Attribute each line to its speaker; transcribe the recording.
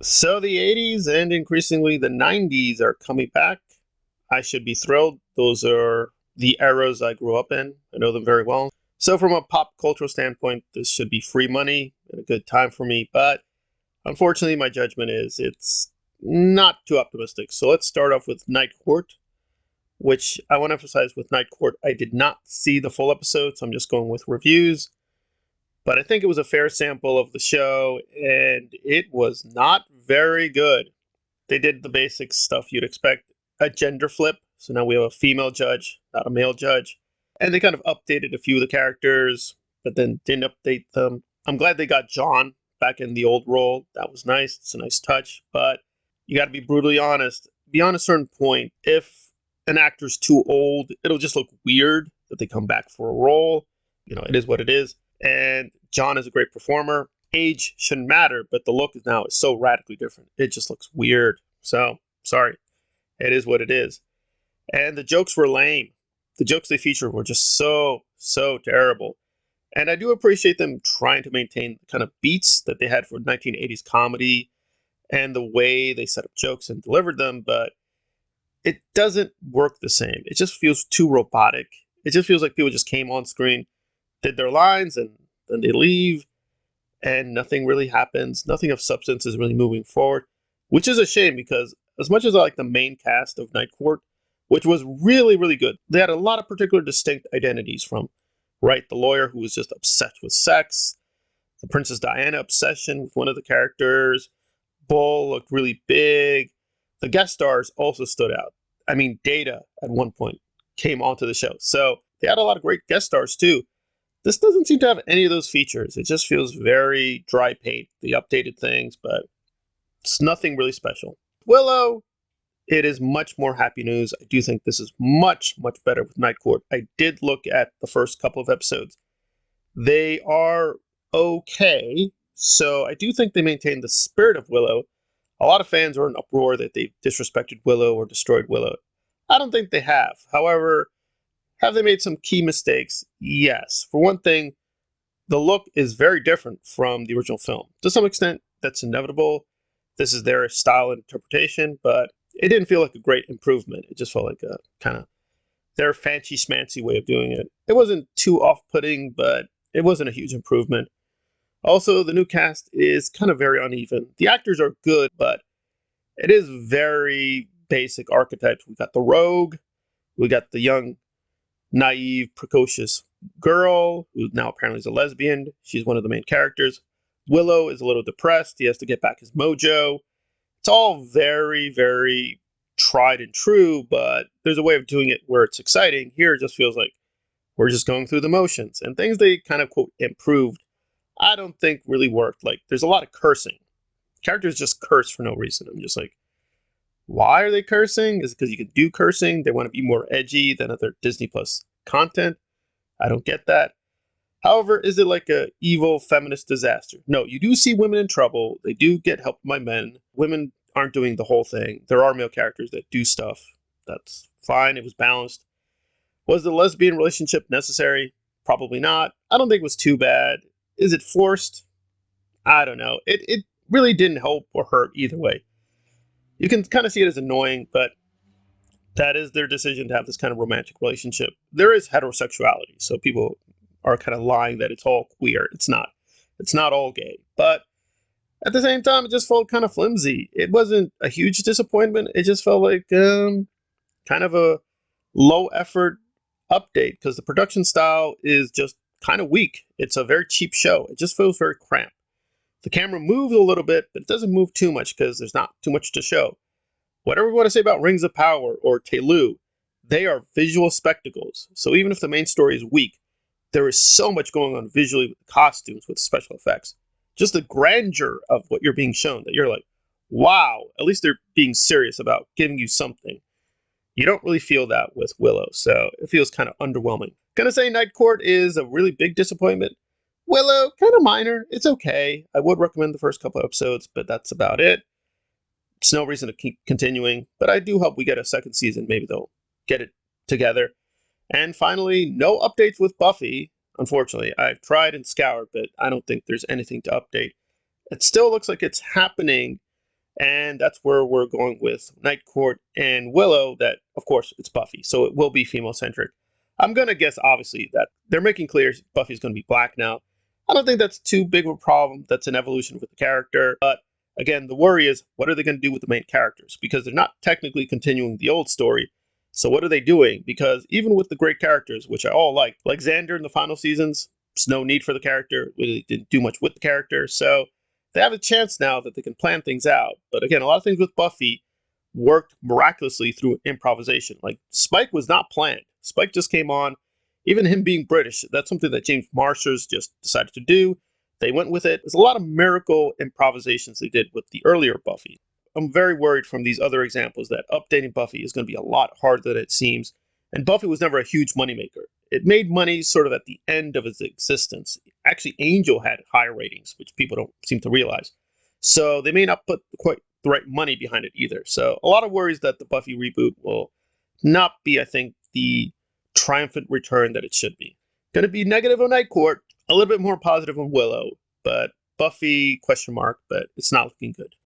Speaker 1: So the 80s and increasingly the 90s are coming back. I should be thrilled. Those are the eras I grew up in. I know them very well. So from a pop cultural standpoint, this should be free money and a good time for me. But unfortunately, my judgment is it's not too optimistic. So let's start off with Night Court, which I want to emphasize with Night Court. I did not see the full episode, so I'm just going with reviews. But I think it was a fair sample of the show, and it was not very good. They did the basic stuff you'd expect, a gender flip. So now we have a female judge, not a male judge. And they kind of updated a few of the characters, but then didn't update them. I'm glad they got John back in the old role. That was nice. It's a nice touch. But you got to be brutally honest. Beyond a certain point, if an actor's too old, it'll just look weird that they come back for a role. You know, it is what it is. And John is a great performer. Age shouldn't matter, but the look now is so radically different. It just looks weird. So, sorry. It is what it is. And the jokes were lame. The jokes they featured were just so terrible. And I do appreciate them trying to maintain the kind of beats that they had for 1980s comedy and the way they set up jokes and delivered them, but it doesn't work the same. It just feels too robotic. It just feels like people just came on screen, did their lines, and then they leave, and nothing really happens. Nothing of substance is really moving forward, which is a shame because as much as I like the main cast of Night Court, which was really good, they had a lot of particular distinct identities from, right, the lawyer who was just obsessed with sex, the Princess Diana obsession with one of the characters, Bull looked really big. The guest stars also stood out. I mean, Data at one point came onto the show. So they had a lot of great guest stars too. This doesn't seem to have any of those features. It just feels very dry paint. They updated things, but it's nothing really special. Willow, it is much more happy news. I do think this is much better with Night Court. I did look at the first couple of episodes. They are okay. So I do think they maintain the spirit of Willow. A lot of fans are in uproar that they've disrespected Willow or destroyed Willow. I don't think they have. However, have they made some key mistakes? Yes. For one thing, the look is very different from the original film. To some extent, that's inevitable. This is their style and interpretation, but it didn't feel like a great improvement. It just felt like a kind of their fancy schmancy way of doing it. It wasn't too off-putting, but it wasn't a huge improvement. Also, the new cast is kind of very uneven. The actors are good, but it is very basic archetypes. We got the rogue, we got the young, naive, precocious girl, who now apparently is a lesbian. She's one of the main characters. Willow is a little depressed. He has to get back his mojo. It's all very tried and true, but there's a way of doing it where it's exciting. Here it just feels like we're just going through the motions. And things they kind of, quote, improved, I don't think really worked. Like, there's a lot of cursing. Characters just curse for no reason. I'm just like, why are they cursing? Is it because you can do cursing? They want to be more edgy than other Disney Plus content? I don't get that. However, is it like a evil feminist disaster? No, you do see women in trouble. They do get help by men. Women aren't doing the whole thing. There are male characters that do stuff. That's fine. It was balanced. Was the lesbian relationship necessary? Probably not. I don't think it was too bad. Is it forced? I don't know. It really didn't help or hurt either way. You can kind of see it as annoying, but that is their decision to have this kind of romantic relationship. There is heterosexuality, so people are kind of lying that it's all queer. It's not. It's not all gay. But at the same time, it just felt kind of flimsy. It wasn't a huge disappointment. It just felt like kind of a low effort update because the production style is just kind of weak. It's a very cheap show. It just feels very cramped. The camera moves a little bit, but it doesn't move too much because there's not too much to show. Whatever we want to say about Rings of Power or Telu, they are visual spectacles. So even if the main story is weak, there is so much going on visually with the costumes, with special effects. Just the grandeur of what you're being shown that you're like, wow, at least they're being serious about giving you something. You don't really feel that with Willow, so it feels kind of underwhelming. Gonna say Night Court is a really big disappointment. Willow, kind of minor. It's okay. I would recommend the first couple episodes, but that's about it. It's no reason to keep continuing, but I do hope we get a second season. Maybe they'll get it together. And finally, no updates with Buffy. Unfortunately, I've tried and scoured, but I don't think there's anything to update. It still looks like it's happening, And that's where we're going with Night Court and Willow, that, of course, it's Buffy, so it will be female-centric. I'm going to guess, obviously, that they're making clear Buffy's going to be black now. I don't think that's too big of a problem. That's an evolution with the character. But again, the worry is, what are they going to do with the main characters? Because they're not technically continuing the old story. So what are they doing? Because even with the great characters, which I all like Xander in the final seasons, there's no need for the character. Really didn't do much with the character. So they have a chance now that they can plan things out. But again, a lot of things with Buffy worked miraculously through improvisation. Like Spike was not planned. Spike just came on. Even him being British, that's something that James Marsters just decided to do. They went with it. There's a lot of miracle improvisations they did with the earlier Buffy. I'm very worried from these other examples that updating Buffy is going to be a lot harder than it seems. And Buffy was never a huge moneymaker. It made money sort of at the end of its existence. Actually, Angel had higher ratings, which people don't seem to realize. So they may not put quite the right money behind it either. So a lot of worries that the Buffy reboot will not be, I think, the triumphant return that it should be. Going to be negative on Night Court, a little bit more positive on Willow, but Buffy, question mark, but it's not looking good.